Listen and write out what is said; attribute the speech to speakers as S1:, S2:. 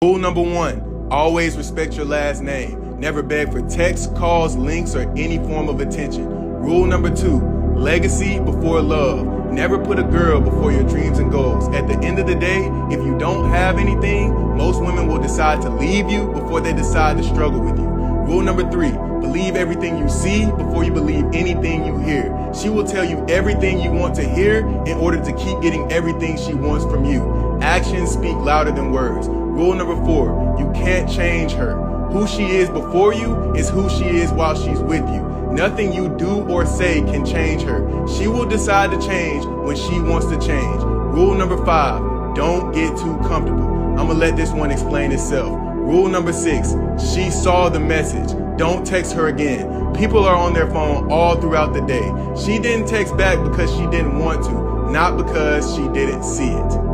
S1: Rule number 1, always respect your last name. Never beg for texts, calls, links, or any form of attention. Rule number 2, legacy before love. Never put a girl before your dreams and goals. At the end of the day, if you don't have anything, most women will decide to leave you before they decide to struggle with you. Rule number 3, believe everything you see before you believe anything you hear. She will tell you everything you want to hear in order to keep getting everything she wants from you. Actions speak louder than words. Rule number 4, you can't change her. Who she is before you is who she is while she's with you. Nothing you do or say can change her. She will decide to change when she wants to change. Rule number 5, don't get too comfortable. I'm gonna let this one explain itself. Rule number 6, she saw the message. Don't text her again. People are on their phone all throughout the day. She didn't text back because she didn't want to, not because she didn't see it.